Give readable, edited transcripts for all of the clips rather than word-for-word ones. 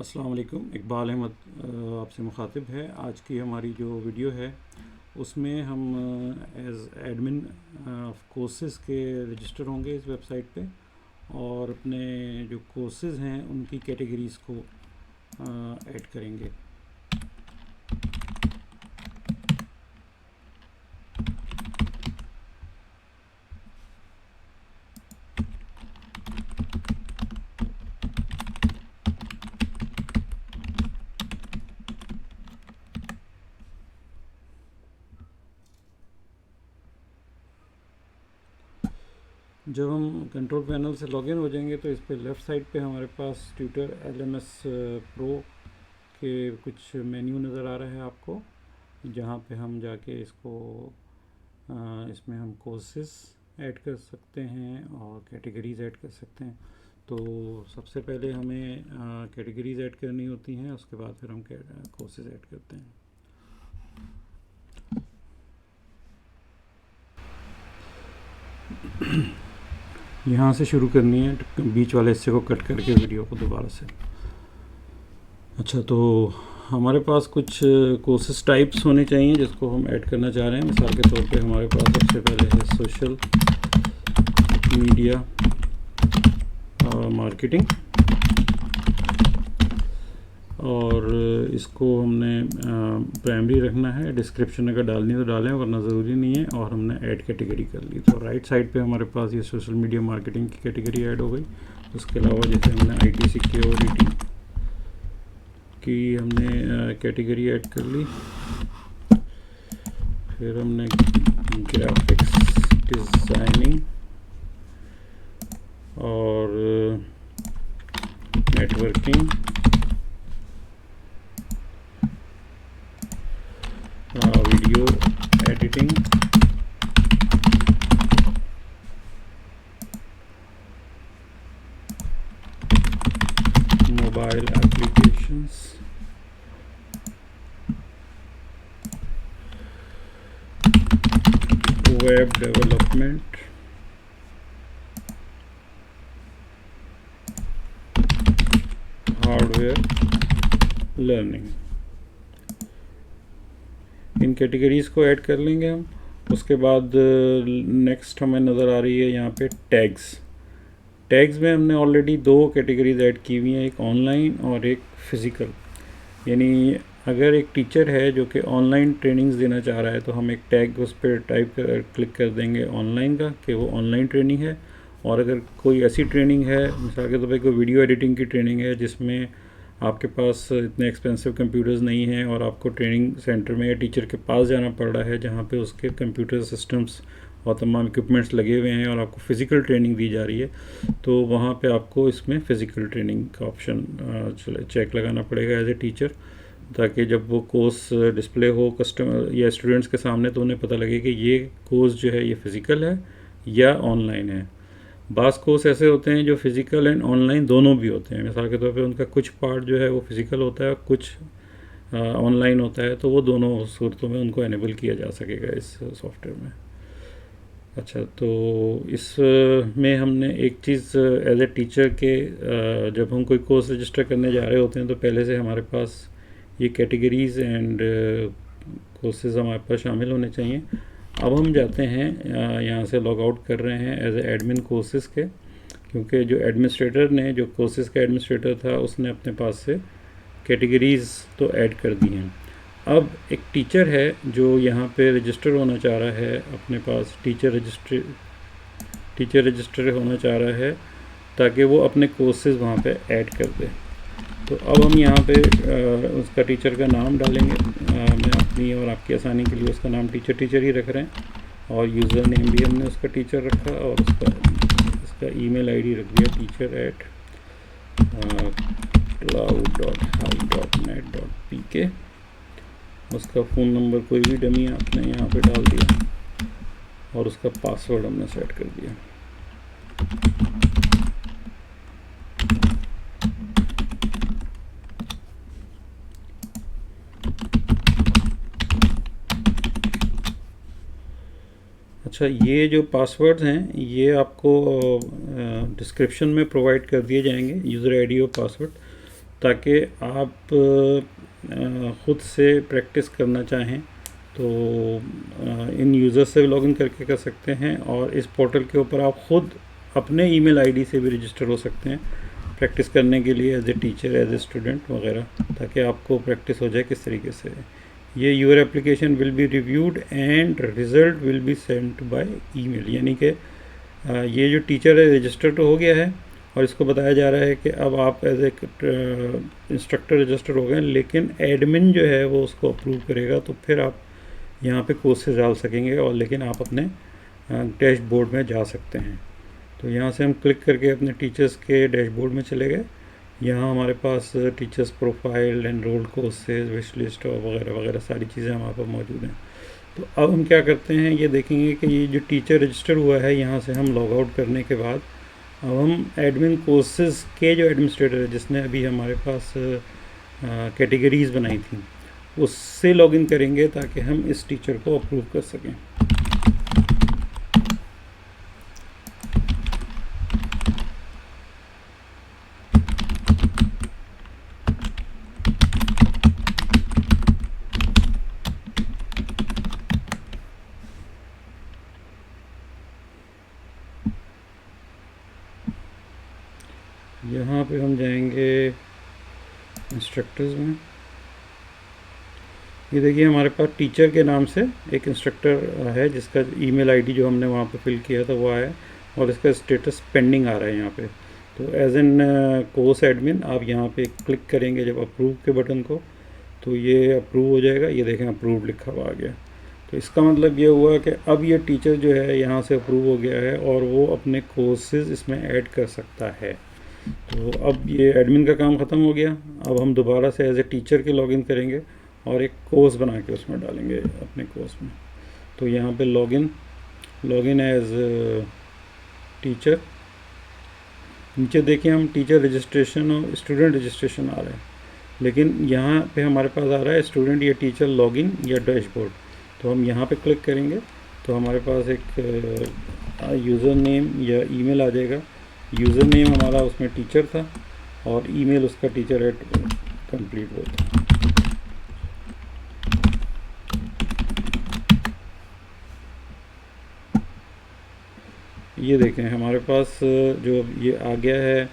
अस्सलाम वालेकुम। इकबाल अहमद आपसे मुखातिब है। आज की हमारी जो वीडियो है उसमें हम एज एडमिन ऑफ कोर्सेज़ के रजिस्टर होंगे इस वेबसाइट पे और अपने जो कोर्सेज़ हैं उनकी कैटेगरीज़ को ऐड करेंगे। जब हम कंट्रोल पैनल से लॉगिन हो जाएंगे तो इस पे लेफ़्ट साइड पे हमारे पास ट्यूटर LMS प्रो के कुछ मेन्यू नज़र आ रहा है आपको, जहाँ पे हम जाके इसको इसमें हम कोर्सेज़ ऐड कर सकते हैं और कैटेगरीज़ ऐड कर सकते हैं। तो सबसे पहले हमें कैटेगरीज़ ऐड करनी होती हैं, उसके बाद फिर हम कोर्सेज़ ऐड करते हैं। यहाँ से शुरू करनी है, बीच वाले हिस्से को कट करके वीडियो को दोबारा से। अच्छा, तो हमारे पास कुछ कोर्सेज टाइप्स होने चाहिए जिसको हम ऐड करना चाह रहे हैं। मिसाल के तौर पे हमारे पास सबसे पहले है सोशल मीडिया मार्केटिंग, और इसको हमने प्राइमरी रखना है। डिस्क्रिप्शन अगर डालनी तो डालें, वरना ज़रूरी नहीं है। और हमने ऐड कैटेगरी कर ली, तो राइट साइड पे हमारे पास ये सोशल मीडिया मार्केटिंग की कैटेगरी ऐड हो गई। उसके अलावा जैसे हमने IT सिक्योरिटी की हमने कैटेगरी ऐड कर ली, फिर हमने ग्राफिक्स डिज़ाइनिंग और networking, video editing, mobile applications, web development, hardware learning. इन कैटेगरीज़ को ऐड कर लेंगे हम। उसके बाद नेक्स्ट हमें नज़र आ रही है यहाँ पे टैग्स में हमने ऑलरेडी 2 कैटेगरीज ऐड की हुई हैं, एक ऑनलाइन और एक फ़िज़िकल। यानी अगर एक टीचर है जो कि ऑनलाइन ट्रेनिंग्स देना चाह रहा है तो हम एक टैग उस पर क्लिक कर देंगे ऑनलाइन का, कि वो ऑनलाइन ट्रेनिंग है। और अगर कोई ऐसी ट्रेनिंग है, मिसाल के तौर पर कोई वीडियो एडिटिंग की ट्रेनिंग है जिसमें आपके पास इतने एक्सपेंसिव कंप्यूटर्स नहीं हैं और आपको ट्रेनिंग सेंटर में या टीचर के पास जाना पड़ रहा है जहाँ पे उसके कंप्यूटर सिस्टम्स और तमाम इक्विपमेंट्स लगे हुए हैं और आपको फ़िज़िकल ट्रेनिंग दी जा रही है, तो वहाँ पे आपको इसमें फ़िज़िकल ट्रेनिंग का ऑप्शन चेक लगाना पड़ेगा एज ए टीचर, ताकि जब वो कोर्स डिस्प्ले हो कस्टमर या स्टूडेंट्स के सामने तो उन्हें पता लगे कि ये कोर्स जो है ये फ़िज़िकल है या ऑनलाइन है। बास कोर्स ऐसे होते हैं जो फ़िज़िकल एंड ऑनलाइन दोनों भी होते हैं। मिसाल के तौर पे उनका कुछ पार्ट जो है वो फ़िज़िकल होता है, कुछ ऑनलाइन होता है, तो वो दोनों सूरतों में उनको इनेबल किया जा सकेगा इस सॉफ्टवेयर में। अच्छा, तो इस में हमने एक चीज़ एज ए टीचर के जब हम कोई कोर्स रजिस्टर करने जा रहे होते हैं तो पहले से हमारे पास ये कैटेगरीज़ एंड कोर्सेज़ हमारे पास शामिल होने चाहिए। अब हम जाते हैं यहाँ से लॉग आउट कर रहे हैं एज ए एडमिन कोर्सेज़ के, क्योंकि जो एडमिनिस्ट्रेटर ने जो कोर्सेज़ का एडमिनिस्ट्रेटर था उसने अपने पास से कैटेगरीज़ तो ऐड कर दी हैं। अब एक टीचर है जो यहाँ पे रजिस्टर होना चाह रहा है, अपने पास टीचर रजिस्टर होना चाह रहा है ताकि वो अपने कोर्सेज़ वहाँ पे ऐड कर दे। तो अब हम यहाँ पे उसका टीचर का नाम डालेंगे। मैं अपनी और आपकी आसानी के लिए उसका नाम टीचर ही रख रहे हैं, और यूज़र नेम भी हमने उसका टीचर रखा और उसका ईमेल ID रख दिया teacher@cloud.high.net.pk। उसका फ़ोन नंबर कोई भी डमी आपने यहाँ पे डाल दिया और उसका पासवर्ड हमने सेट कर दिया। अच्छा, ये जो पासवर्ड्स हैं ये आपको डिस्क्रिप्शन में प्रोवाइड कर दिए जाएंगे, यूज़र ID और पासवर्ड। ताकि आप ख़ुद से प्रैक्टिस करना चाहें तो इन यूज़र से लॉगिन करके कर सकते हैं, और इस पोर्टल के ऊपर आप ख़ुद अपने ईमेल आईडी से भी रजिस्टर हो सकते हैं प्रैक्टिस करने के लिए, as a teacher, as a student वगैरह, ताकि आपको प्रैक्टिस हो जाए किस तरीके से। ये your application will be reviewed and result will be sent by email, यानी कि ये जो टीचर है रजिस्टर तो हो गया है, और इसको बताया जा रहा है कि अब आप एज ए इंस्ट्रक्टर रजिस्टर हो गए, लेकिन एडमिन जो है वो उसको अप्रूव करेगा, तो फिर आप यहाँ पे कोर्सेज डाल सकेंगे, और लेकिन आप अपने डैशबोर्ड में जा सकते हैं। तो यहाँ से हम क्लिक करके अपने टीचर्स के डैशबोर्ड में चले गए। यहाँ हमारे पास teachers profile, enrolled courses, wish list और वगैरह वगैरह सारी चीज़ें हमारे पास मौजूद हैं। तो अब हम क्या करते हैं, ये देखेंगे कि ये जो टीचर रजिस्टर हुआ है, यहाँ से हम लॉग आउट करने के बाद अब हम एडमिन कोर्सेज़ के जो एडमिनिस्ट्रेटर है, जिसने अभी हमारे पास कैटेगरीज़ बनाई थी, उससे लॉगिन करेंगे ताकि हम इस टीचर को अप्रूव कर सकें। यहाँ पे हम जाएंगे इंस्ट्रक्टर्स में। ये देखिए हमारे पास टीचर के नाम से एक इंस्ट्रक्टर है, जिसका ईमेल आईडी जो हमने वहाँ पे फिल किया था वो आया, और इसका स्टेटस पेंडिंग आ रहा है यहाँ पे। तो एज एन कोर्स एडमिन आप यहाँ पे क्लिक करेंगे जब अप्रूव के बटन को, तो ये अप्रूव हो जाएगा। ये देखें अप्रूव लिखा हुआ आ गया। तो इसका मतलब ये हुआ कि अब ये टीचर जो है यहाँ से अप्रूव हो गया है, और वो अपने कोर्सेज़ इसमें ऐड कर सकता है। तो अब ये एडमिन का काम ख़त्म हो गया। अब हम दोबारा से एज ए टीचर के लॉगिन करेंगे और एक कोर्स बना के उसमें डालेंगे अपने कोर्स में। तो यहाँ पे लॉगिन एज टीचर, नीचे देखिए हम टीचर रजिस्ट्रेशन और स्टूडेंट रजिस्ट्रेशन आ रहा है, लेकिन यहाँ पे हमारे पास आ रहा है स्टूडेंट या टीचर लॉगिन या डैशबोर्ड। तो हम यहाँ पे क्लिक करेंगे तो हमारे पास एक यूज़र नेम या ईमेल आ जाएगा। यूज़र नेम हमारा उसमें टीचर था, और ईमेल उसका teacher@complete वो था। ये देखें हमारे पास जो ये आ गया है,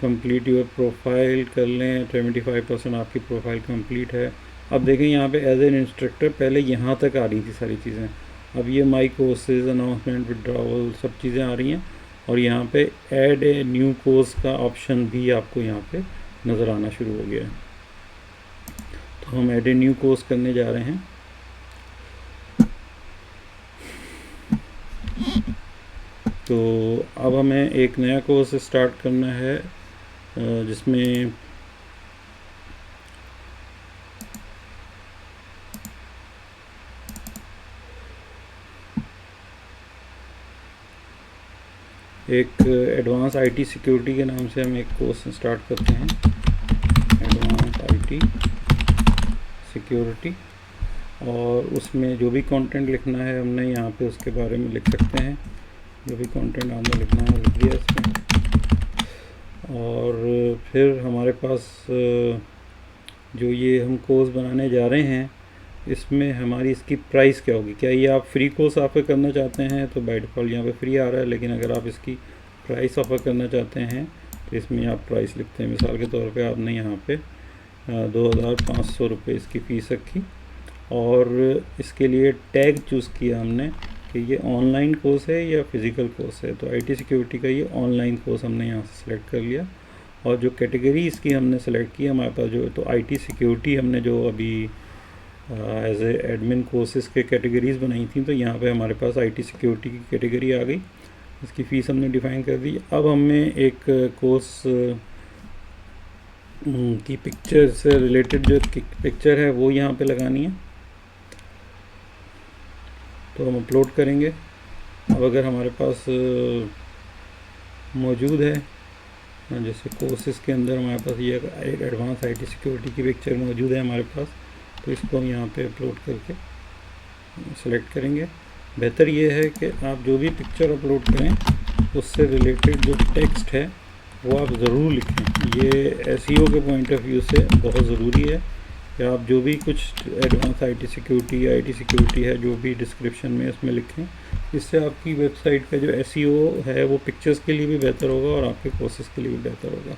कंप्लीट योर प्रोफाइल कर लें, 75% आपकी प्रोफाइल कंप्लीट है। अब देखें यहाँ पे एज एन इंस्ट्रक्टर पहले यहाँ तक आ रही थी सारी चीज़ें, अब ये माई कोर्सेज, अनाउंसमेंट, विड्रॉवल सब चीज़ें आ रही हैं, और यहाँ पे ऐड ए न्यू कोर्स का ऑप्शन भी आपको यहाँ पे नज़र आना शुरू हो गया है। तो हम ऐड ए न्यू कोर्स करने जा रहे हैं। तो अब हमें एक नया कोर्स स्टार्ट करना है, जिसमें एक एडवांस आईटी सिक्योरिटी के नाम से हम एक कोर्स स्टार्ट करते हैं, एडवांस आईटी सिक्योरिटी। और उसमें जो भी कंटेंट लिखना है हमने यहाँ पे उसके बारे में लिख सकते हैं, जो भी कंटेंट हमने लिखना है लिख दिया इसमें। और फिर हमारे पास जो ये हम कोर्स बनाने जा रहे हैं, इसमें हमारी इसकी प्राइस क्या होगी। क्या ये आप फ्री कोर्स ऑफ़र करना चाहते हैं तो बाय डिफ़ॉल्ट यहाँ पे फ्री आ रहा है, लेकिन अगर आप इसकी प्राइस ऑफ़र करना चाहते हैं तो इसमें आप प्राइस लिखते हैं। मिसाल के तौर पे आपने यहाँ पे 2500 रुपये इसकी फ़ीस रखी, और इसके लिए टैग चूज़ किया हमने कि ये ऑनलाइन कोर्स है या फिज़िकल कोर्स है। तो आईटी सिक्योरिटी का ये ऑनलाइन कोर्स हमने यहाँ से सिलेक्ट कर लिया, और जो कैटेगरी इसकी हमने सेलेक्ट की हमारे पास जो, तो आईटी सिक्योरिटी हमने जो अभी एज ए एडमिन कोर्सेज़ के कैटेगरीज़ बनाई थी, तो यहाँ पे हमारे पास आईटी सिक्योरिटी की कैटेगरी आ गई। इसकी फ़ीस हमने डिफ़ाइन कर दी। अब हमें एक कोर्स की पिक्चर से रिलेटेड जो पिक्चर है वो यहाँ पे लगानी है, तो हम अपलोड करेंगे। अब अगर हमारे पास मौजूद है, जैसे कोर्सेज़ के अंदर हमारे पास ये एक एडवांस आईटी सिक्योरिटी की पिक्चर मौजूद है हमारे पास, तो इसको हम यहाँ पे अपलोड करके सेलेक्ट करेंगे। बेहतर ये है कि आप जो भी पिक्चर अपलोड करें उससे रिलेटेड जो टेक्स्ट है वो आप ज़रूर लिखें। ये एसईओ के पॉइंट ऑफ व्यू से बहुत ज़रूरी है कि आप जो भी कुछ एडवांस आईटी सिक्योरिटी है जो भी डिस्क्रिप्शन में इसमें लिखें। इससे आपकी वेबसाइट का जो एसईओ है वो पिक्चर्स के लिए भी बेहतर होगा और आपके कोर्सेज़ के लिए भी बेहतर होगा।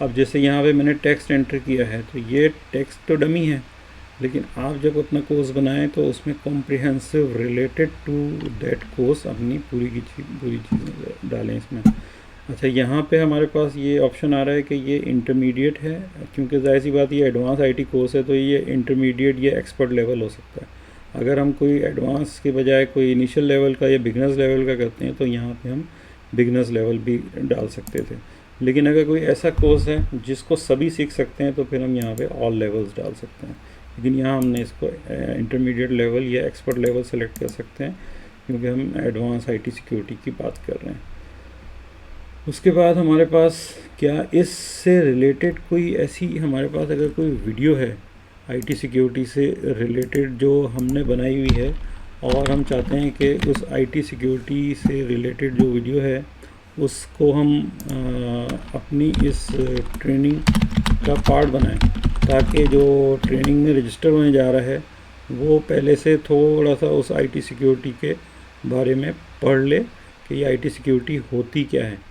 अब जैसे यहाँ पे मैंने टेक्स्ट एंटर किया है तो ये टेक्स्ट तो डमी है, लेकिन आप जब अपना कोर्स बनाएं तो उसमें comprehensive related to that course अपनी पूरी चीज़ें डालें इसमें। अच्छा, यहाँ पे हमारे पास ये ऑप्शन आ रहा है कि ये इंटरमीडिएट है, क्योंकि ज़ाहिर सी बात ये एडवांस आईटी कोर्स है तो ये इंटरमीडिएट या एक्सपर्ट लेवल हो सकता है। अगर हम कोई एडवांस के बजाय कोई इनिशियल लेवल का या बिगनर्स लेवल का करते हैं तो यहाँ पे हम बिगनर्स लेवल भी डाल सकते थे। लेकिन अगर कोई ऐसा कोर्स है जिसको सभी सीख सकते हैं तो फिर हम यहाँ पे ऑल लेवल्स डाल सकते हैं। लेकिन यहाँ हमने इसको इंटरमीडिएट लेवल या एक्सपर्ट लेवल सेलेक्ट कर सकते हैं क्योंकि हम एडवांस आईटी सिक्योरिटी की बात कर रहे हैं। उसके बाद हमारे पास क्या इससे रिलेटेड कोई ऐसी हमारे पास अगर कोई वीडियो है आईटी सिक्योरिटी से रिलेटेड जो हमने बनाई हुई है और हम चाहते हैं कि उस आईटी सिक्योरिटी से रिलेटेड जो वीडियो है उसको हम अपनी इस ट्रेनिंग का पार्ट बनाएं, ताकि जो ट्रेनिंग में रजिस्टर होने जा रहा है वो पहले से थोड़ा सा उस आईटी सिक्योरिटी के बारे में पढ़ ले कि ये आईटी सिक्योरिटी होती क्या है।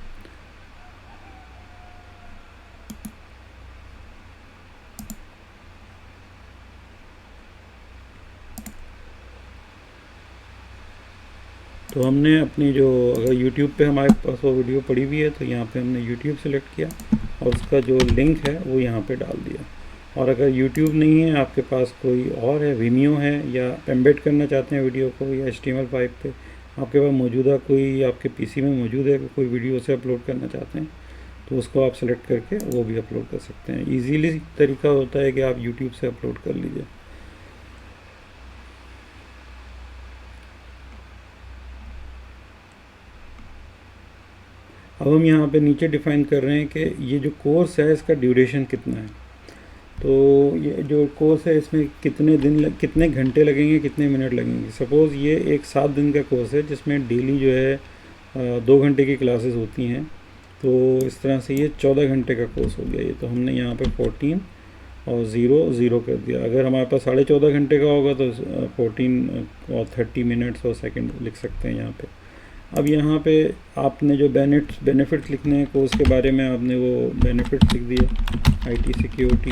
तो हमने अपनी जो अगर YouTube पे हमारे पास वो वीडियो पड़ी हुई है तो यहाँ पे हमने YouTube सेलेक्ट किया और उसका जो लिंक है वो यहाँ पे डाल दिया। और अगर YouTube नहीं है, आपके पास कोई और है, Vimeo है, या एम्बेड करना चाहते हैं वीडियो को या HTML5 पे आपके पास मौजूदा कोई आपके PC में मौजूद है कोई वीडियो उसे अपलोड करना चाहते हैं तो उसको आप सेलेक्ट करके वो भी अपलोड कर सकते हैं। ईजीली तरीका होता है कि आप YouTube से अपलोड कर लीजिए। अब हम यहाँ पे नीचे डिफ़ाइन कर रहे हैं कि ये जो कोर्स है इसका ड्यूरेशन कितना है। तो ये जो कोर्स है इसमें कितने घंटे लगेंगे, कितने मिनट लगेंगे। सपोज़ ये एक 7 दिन का कोर्स है जिसमें डेली जो है 2 घंटे की क्लासेस होती हैं, तो इस तरह से ये 14 घंटे का कोर्स हो गया। ये तो हमने यहाँ पे 14 और 0 कर दिया। अगर हमारे पास 14.5 घंटे का होगा तो 14 और 30 मिनट्स और सेकंड लिख सकते हैं यहाँ पे। अब यहाँ पे आपने जो बेनिफिट्स लिखने हैं कोर्स के बारे में, आपने वो बेनिफिट्स लिख दिए, आईटी सिक्योरिटी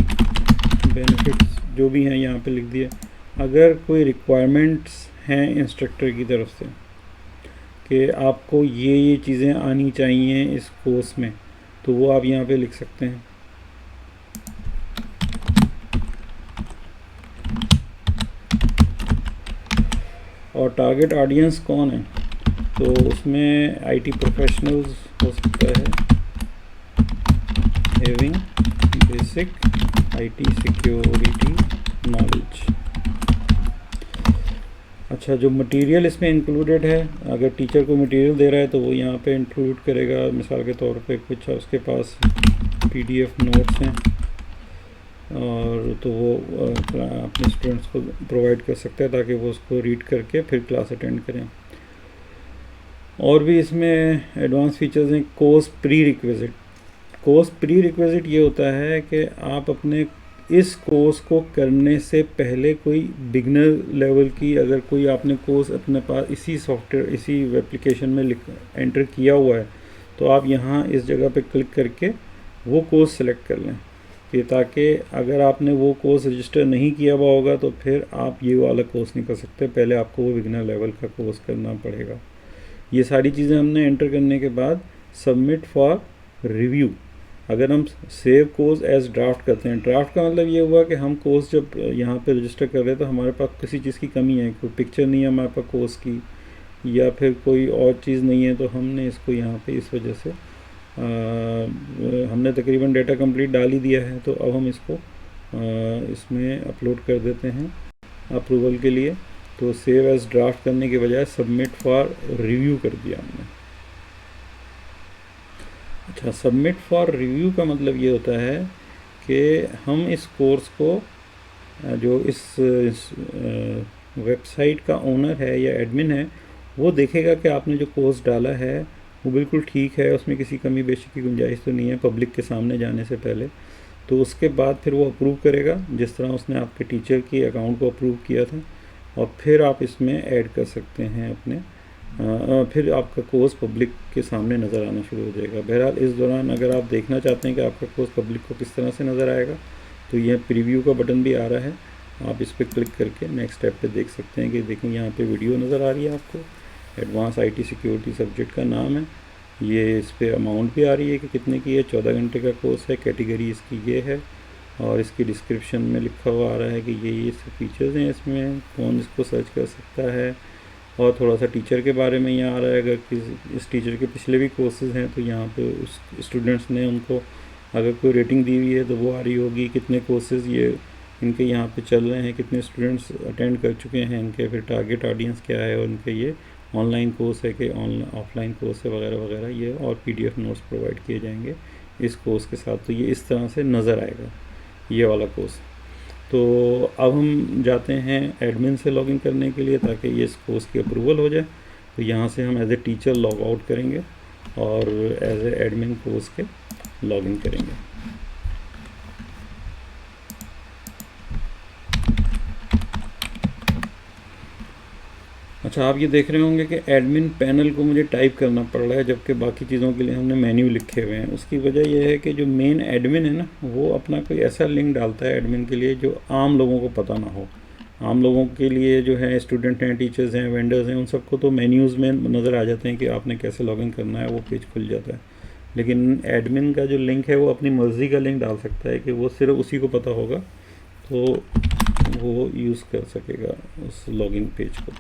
बेनिफिट्स जो भी हैं यहाँ पे लिख दिए। अगर कोई रिक्वायरमेंट्स हैं इंस्ट्रक्टर की तरफ से कि आपको ये चीज़ें आनी चाहिए इस कोर्स में, तो वो आप यहाँ पे लिख सकते हैं। और टारगेट ऑडियंस कौन है, तो उसमें आईटी प्रोफेशनल्स हो सकता है, having basic IT security knowledge. अच्छा, जो मटेरियल इसमें इंक्लूडेड है, अगर टीचर को मटेरियल दे रहा है तो वो यहाँ पे इंक्लूड करेगा। मिसाल के तौर पे कुछ उसके पास पीडीएफ नोट्स हैं और तो वो अपने स्टूडेंट्स को प्रोवाइड कर सकता है ताकि वो उसको रीड करके फिर क्लास अटेंड करें। और भी इसमें एडवांस फीचर्स हैं। कोर्स प्री रिक्विजिट ये होता है कि आप अपने इस कोर्स को करने से पहले कोई बिगनर लेवल की अगर कोई आपने कोर्स अपने पास इसी सॉफ्टवेयर इसी एप्लीकेशन में एंटर किया हुआ है तो आप यहाँ इस जगह पे क्लिक करके वो कोर्स सेलेक्ट कर लें, कि ताकि अगर आपने वो कोर्स रजिस्टर नहीं किया हुआ होगा तो फिर आप ये वाला कोर्स नहीं कर सकते, पहले आपको वो बिगनर लेवल का कोर्स करना पड़ेगा। ये सारी चीज़ें हमने एंटर करने के बाद सबमिट फॉर रिव्यू। अगर हम सेव कोर्स एज ड्राफ्ट करते हैं, ड्राफ्ट का मतलब ये हुआ कि हम कोर्स जब यहाँ पे रजिस्टर कर रहे हैं तो हमारे पास किसी चीज़ की कमी है, कोई पिक्चर नहीं है हमारे पास कोर्स की या फिर कोई और चीज़ नहीं है, तो हमने इसको यहाँ पे इस वजह से हमने तकरीबन डेटा कंप्लीट डाल ही दिया है, तो अब हम इसको इसमें अपलोड कर देते हैं अप्रूवल के लिए। तो सेव एज ड्राफ्ट करने के बजाय सबमिट फॉर रिव्यू कर दिया हमने। अच्छा, सबमिट फॉर रिव्यू का मतलब ये होता है कि हम इस कोर्स को जो इस वेबसाइट का ओनर है या एडमिन है वो देखेगा कि आपने जो कोर्स डाला है वो बिल्कुल ठीक है, उसमें किसी कमी बेशी की गुंजाइश तो नहीं है पब्लिक के सामने जाने से पहले। तो उसके बाद फिर वो अप्रूव करेगा, जिस तरह उसने आपके टीचर की अकाउंट को अप्रूव किया था, और फिर आप इसमें ऐड कर सकते हैं अपने फिर आपका कोर्स पब्लिक के सामने नज़र आना शुरू हो जाएगा। बहरहाल इस दौरान अगर आप देखना चाहते हैं कि आपका कोर्स पब्लिक को किस तरह से नज़र आएगा, तो यह प्रीव्यू का बटन भी आ रहा है, आप इस पर क्लिक करके नेक्स्ट स्टेप पे देख सकते हैं कि देखें यहाँ पे वीडियो नज़र आ रही है आपको। एडवांस आईटी सिक्योरिटी सब्जेक्ट का नाम है, ये इस पर अमाउंट भी आ रही है कि कितने की है, 14 घंटे का कोर्स है, कैटेगरी इसकी ये है, और इसकी डिस्क्रिप्शन में लिखा हुआ आ रहा है कि ये फीचर्स हैं इसमें, कौन इसको सर्च कर सकता है, और थोड़ा सा टीचर के बारे में यहाँ आ रहा है। अगर इस टीचर के पिछले भी कोर्सेज़ हैं तो यहाँ पे उस स्टूडेंट्स ने उनको अगर कोई रेटिंग दी हुई है तो वो आ रही होगी, कितने कोर्सेज़ ये इनके यहाँ पे चल रहे हैं, कितने स्टूडेंट्स अटेंड कर चुके हैं इनके, फिर टारगेट ऑडियंस क्या है, और इनके ये ऑनलाइन कोर्स है कि ऑफलाइन कोर्स है वगैरह वगैरह, ये और पीडीएफ नोट्स प्रोवाइड किए जाएंगे इस कोर्स के साथ। तो ये इस तरह से नज़र आएगा ये वाला कोर्स। तो अब हम जाते हैं एडमिन से लॉगिन करने के लिए, ताकि ये इस कोर्स की अप्रूवल हो जाए। तो यहाँ से हम as a teacher log out करेंगे और एज ए एडमिन कोर्स के लॉगिन करेंगे। अच्छा, आप ये देख रहे होंगे कि एडमिन पैनल को मुझे टाइप करना पड़ रहा है, जबकि बाकी चीज़ों के लिए हमने मेन्यू लिखे हुए हैं। उसकी वजह यह है कि जो मेन एडमिन है ना, वो अपना कोई ऐसा लिंक डालता है एडमिन के लिए जो आम लोगों को पता ना हो। आम लोगों के लिए जो है स्टूडेंट हैं, टीचर्स हैं, वेंडर्स हैं, उन सबको तो मेन्यूज़ में नज़र आ जाते हैं कि आपने कैसे लॉगिन करना है, वो पेज खुल जाता है। लेकिन एडमिन का जो लिंक है वो अपनी मर्ज़ी का लिंक डाल सकता है कि वो सिर्फ उसी को पता होगा, तो वो यूज़ कर सकेगा उस लॉगिन पेज को।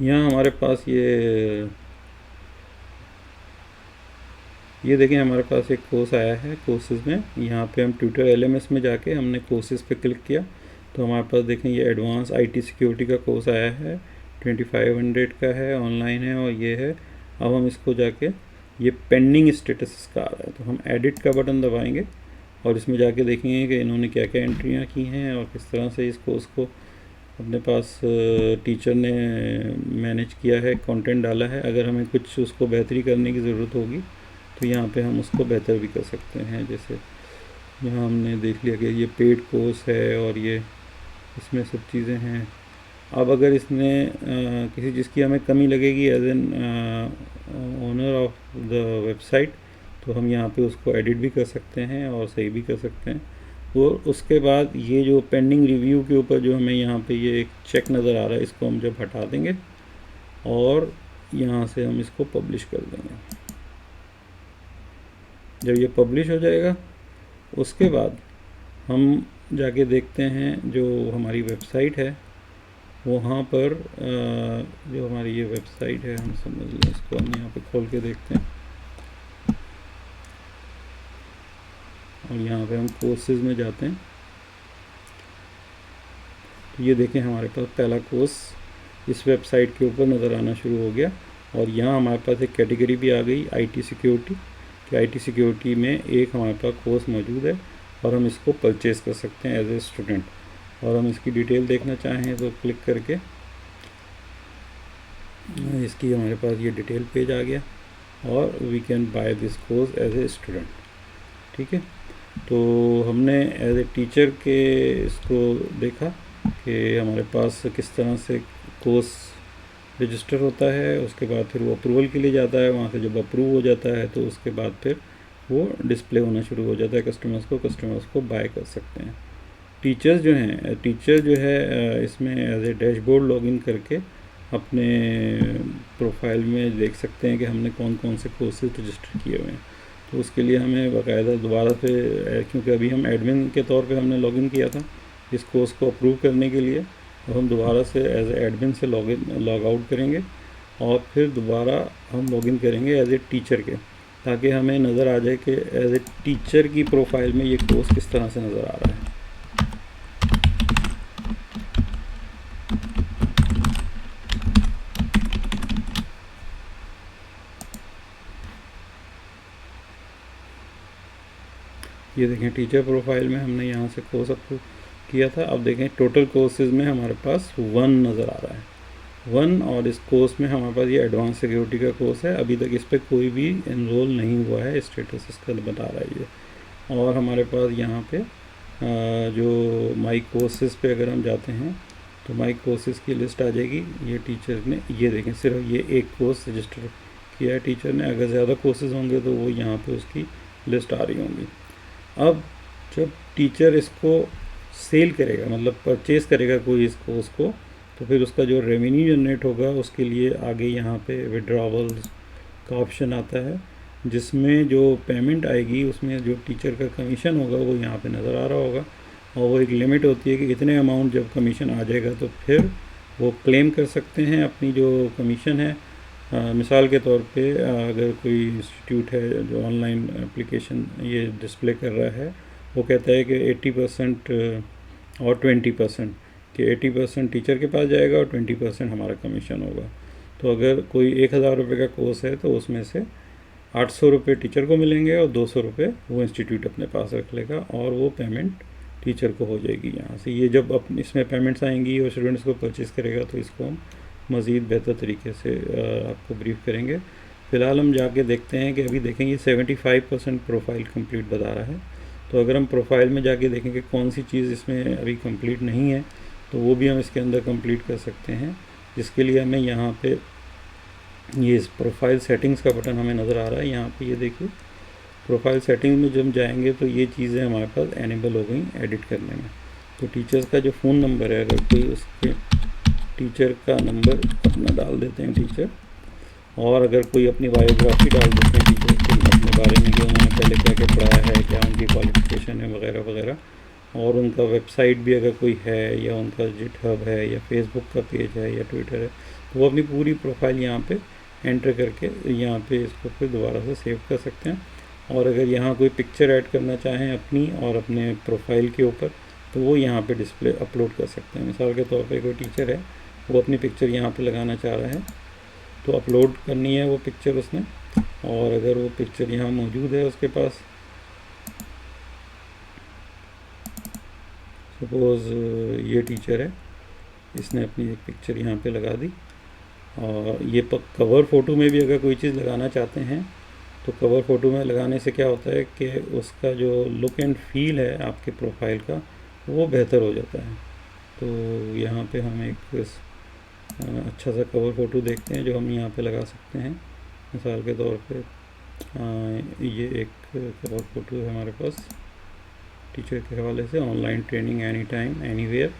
यहाँ हमारे पास ये देखें, हमारे पास एक कोर्स आया है कोर्सेज़ में। यहाँ पे हम ट्यूटर एलएमएस में जाके हमने कोर्सेज़ पे क्लिक किया, तो हमारे पास देखें ये एडवांस आईटी सिक्योरिटी का कोर्स आया है, 2500 का है, ऑनलाइन है, और ये है। अब हम इसको जाके ये पेंडिंग स्टेटस का आ रहा है, तो हम एडिट का बटन दबाएंगे और इसमें जाके देखेंगे कि इन्होंने क्या क्या एंट्रियाँ की हैं और किस तरह से इस कोर्स को अपने पास टीचर ने मैनेज किया है, कंटेंट डाला है। अगर हमें कुछ उसको बेहतरी करने की ज़रूरत होगी तो यहाँ पे हम उसको बेहतर भी कर सकते हैं। जैसे यहाँ हमने देख लिया कि ये पेड कोर्स है और ये इसमें सब चीज़ें हैं। अब अगर इसने किसी चीज़ की हमें कमी लगेगी as an owner of the website, तो हम यहाँ पे उसको एडिट भी कर सकते हैं और सही भी कर सकते हैं। और उसके बाद ये जो पेंडिंग रिव्यू के ऊपर जो हमें यहाँ पे ये एक चेक नज़र आ रहा है, इसको हम जब हटा देंगे और यहाँ से हम इसको पब्लिश कर देंगे। जब ये पब्लिश हो जाएगा उसके बाद हम जाके देखते हैं जो हमारी वेबसाइट है, वहाँ पर जो हमारी ये वेबसाइट है, हम समझ लें इसको, हम यहाँ पे खोल के देखते हैं और यहाँ पे हम कोर्सेज़ में जाते हैं। तो ये देखें, हमारे पास पहला कोर्स इस वेबसाइट के ऊपर नज़र आना शुरू हो गया और यहाँ हमारे पास एक कैटेगरी भी आ गई आईटी सिक्योरिटी, कि आईटी सिक्योरिटी में एक हमारे पास कोर्स मौजूद है और हम इसको परचेज़ कर सकते हैं एज ए स्टूडेंट। और हम इसकी डिटेल देखना चाहें तो क्लिक करके इसकी हमारे पास ये डिटेल पेज आ गया और we can buy this course as a student. ठीक है, तो हमने एज ए टीचर के इसको देखा कि हमारे पास किस तरह से कोर्स रजिस्टर होता है। उसके बाद फिर वो अप्रूवल के लिए जाता है, वहाँ से जब अप्रूव हो जाता है तो उसके बाद फिर वो डिस्प्ले होना शुरू हो जाता है कस्टमर्स को बाय कर सकते हैं। टीचर जो है इसमें एज ए डैशबोर्ड लॉगिन करके अपने प्रोफाइल में देख सकते हैं कि हमने कौन कौन से कोर्सेज रजिस्टर किए हुए हैं। तो उसके लिए हमें बाकायदा दोबारा से, क्योंकि अभी हम एडमिन के तौर पे हमने लॉगिन किया था इस कोर्स को अप्रूव करने के लिए, तो हम दोबारा से एज ए एडमिन से लॉग आउट करेंगे और फिर दोबारा हम लॉगिन करेंगे एज ए टीचर के, ताकि हमें नज़र आ जाए कि एज ए टीचर की प्रोफाइल में ये कोर्स किस तरह से नज़र आ रहा है। ये देखें टीचर प्रोफाइल में हमने यहाँ से कोर्स अप्रूव किया था। अब देखें टोटल कोर्सेज़ में हमारे पास 1 नज़र आ रहा है, 1। और इस कोर्स में हमारे पास ये एडवांस सिक्योरिटी का कोर्स है, अभी तक इस पर कोई भी एनरोल नहीं हुआ है, स्टेटस इसका बता रहा है ये। और हमारे पास यहाँ पे जो माई कोर्सेज़ पे अगर हम जाते हैं तो माई कोर्सेज़ की लिस्ट आ जाएगी। ये टीचर ने, ये देखें सिर्फ ये एक कोर्स रजिस्टर किया है टीचर ने, अगर ज़्यादा कोर्सेज़ होंगे तो वो यहाँ पे उसकी लिस्ट आ रही होंगी। अब जब टीचर इसको सेल करेगा, मतलब परचेज़ करेगा कोई इस कोर्स को, तो फिर उसका जो रेवेन्यू जनरेट होगा उसके लिए आगे यहाँ पे विड्रॉवल्स का ऑप्शन आता है, जिसमें जो पेमेंट आएगी उसमें जो टीचर का कमीशन होगा वो यहाँ पे नज़र आ रहा होगा। और वो एक लिमिट होती है कि इतने अमाउंट जब कमीशन आ जाएगा तो फिर वो क्लेम कर सकते हैं अपनी जो कमीशन है। मिसाल के तौर पे अगर कोई इंस्टीट्यूट है जो ऑनलाइन एप्लीकेशन ये डिस्प्ले कर रहा है, वो कहता है कि 80% और 20%, कि 80% टीचर के पास जाएगा और 20% हमारा कमीशन होगा। तो अगर कोई 1000 रुपये का कोर्स है तो उसमें से 800 रुपये टीचर को मिलेंगे और 200 रुपये वो इंस्टीट्यूट अपने पास रख लेगा और वो पेमेंट टीचर को हो जाएगी यहाँ से। ये जब इसमें पेमेंट्स आएंगी और स्टूडेंट्स को परचेज़ करेगा तो इसको हम मज़ीद बेहतर तरीके से आपको ब्रीफ करेंगे। फ़िलहाल हम जाके देखते हैं कि अभी देखेंगे 75% प्रोफाइल कंप्लीट बता रहा है। तो अगर हम प्रोफाइल में जाके देखेंगे कौन सी चीज़ इसमें अभी कंप्लीट नहीं है तो वो भी हम इसके अंदर कंप्लीट कर सकते हैं, जिसके लिए हमें यहाँ पे ये इस प्रोफाइल सेटिंग्स का बटन हमें नज़र आ रहा है। यहाँ पे ये देखिए प्रोफाइल सेटिंग में जब जाएंगे तो ये चीज़ें हमारे पास एनेबल हो गई एडिट करने में। तो टीचर्स का जो फ़ोन नंबर है, अगर कोई उसके टीचर का नंबर अपना डाल देते हैं टीचर, और अगर कोई अपनी बायोग्राफी डाल देते हैं टीचर के अपने बारे में कि उन्होंने पहले क्या क्या पढ़ाया है, क्या उनकी क्वालिफिकेशन है वगैरह वगैरह, और उनका वेबसाइट भी अगर कोई है या उनका जिटहब है या फेसबुक का पेज है या ट्विटर है, तो वो अपनी पूरी प्रोफाइल यहाँ पे एंटर करके यहाँ पे इसको फिर दोबारा से सेव कर सकते हैं। और अगर यहाँ कोई पिक्चर ऐड करना चाहें अपनी और अपने प्रोफाइल के ऊपर तो वो यहाँ पे डिस्प्ले अपलोड कर सकते हैं। मिसाल के तौर पे कोई टीचर है वो अपनी पिक्चर यहाँ पे लगाना चाह रहा है तो अपलोड करनी है वो पिक्चर उसने, और अगर वो पिक्चर यहाँ मौजूद है उसके पास, सपोज़ ये टीचर है, इसने अपनी एक पिक्चर यहाँ पे लगा दी। और ये कवर फ़ोटो में भी अगर कोई चीज़ लगाना चाहते हैं तो कवर फ़ोटो में लगाने से क्या होता है कि उसका जो लुक एंड फील है आपके प्रोफाइल का वो बेहतर हो जाता है। तो यहाँ पे हम एक अच्छा सा कवर फ़ोटो देखते हैं जो हम यहाँ पे लगा सकते हैं। मिसाल के तौर पे ये एक कवर फ़ोटो है हमारे पास टीचर के हवाले से, online training any time anywhere,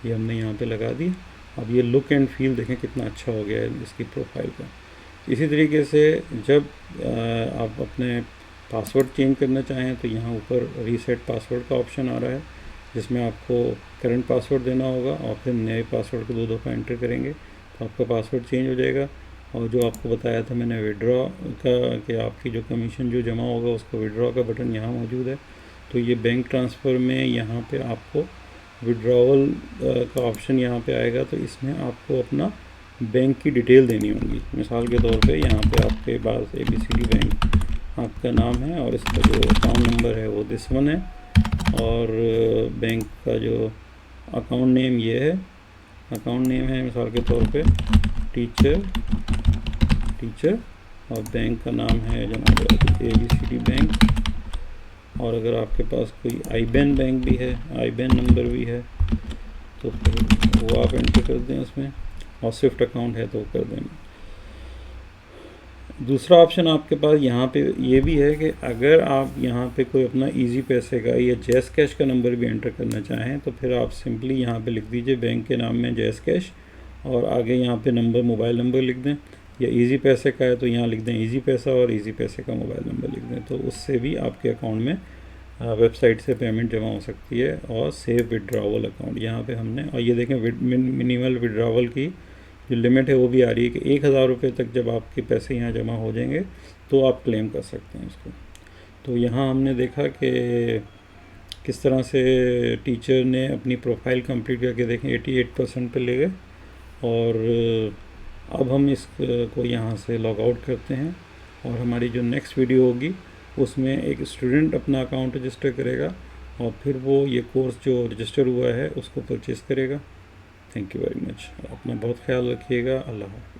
ये हमने यहाँ पे लगा दी। अब ये लुक एंड फील देखें कितना अच्छा हो गया है इसकी प्रोफाइल का। इसी तरीके से जब आप अपने पासवर्ड चेंज करना चाहें तो यहाँ ऊपर रीसेट पासवर्ड का ऑप्शन आ रहा है, जिसमें आपको करंट पासवर्ड देना होगा और फिर नए पासवर्ड को 2 दफ़ा एंटर करेंगे तो आपका पासवर्ड चेंज हो जाएगा। और जो आपको बताया था मैंने विड्रॉ का, कि आपकी जो कमीशन जो जमा होगा उसका विड्रॉ का बटन यहाँ मौजूद है। तो ये बैंक ट्रांसफ़र में यहाँ पे आपको विड्रॉवल का ऑप्शन यहाँ पे आएगा, तो इसमें आपको अपना बैंक की डिटेल देनी होगी। मिसाल के तौर पे यहाँ पे आपके पास ABCD बैंक आपका नाम है और इसका जो अकाउंट नंबर है वो दिस वन है, और बैंक का जो अकाउंट नेम ये है, अकाउंट नेम है मिसाल के तौर पे टीचर और बैंक का नाम है जनाब ABCD बैंक। और अगर आपके पास कोई IBAN बैंक भी है, IBAN नंबर भी है, तो फिर वो आप एंटर कर दें उसमें, और स्विफ्ट अकाउंट है तो कर दें। दूसरा ऑप्शन आपके पास यहाँ पे ये भी है कि अगर आप यहाँ पे कोई अपना इजी पैसे का या जैस कैश का नंबर भी एंटर करना चाहें तो फिर आप सिंपली यहाँ पे लिख दीजिए बैंक के नाम में जैस कैश, और आगे यहाँ पे नंबर, मोबाइल नंबर लिख दें, या इजी पैसे का है तो यहाँ लिख दें इजी पैसा और इजी पैसे का मोबाइल नंबर लिख दें। तो उससे भी आपके अकाउंट में वेबसाइट से पेमेंट जमा हो सकती है। और सेव विड्रॉवल अकाउंट यहाँ पे हमने, और ये देखें मिनिमल विड्रॉवल की जो लिमिट है वो भी आ रही है कि 1000 रुपये तक जब आपके पैसे यहाँ जमा हो जाएंगे तो आप क्लेम कर सकते हैं इसको। तो यहाँ हमने देखा कि किस तरह से टीचर ने अपनी प्रोफाइल कंप्लीट करके देखें 88% पे ले गए। और अब हम इसको यहाँ से लॉग आउट करते हैं और हमारी जो नेक्स्ट वीडियो होगी उसमें एक स्टूडेंट अपना अकाउंट रजिस्टर करेगा और फिर वो ये कोर्स जो रजिस्टर हुआ है उसको परचेज़ करेगा। Thank you very much. अपना बहुत ख्याल रखिएगा। अल्लाह हाफ़िज़।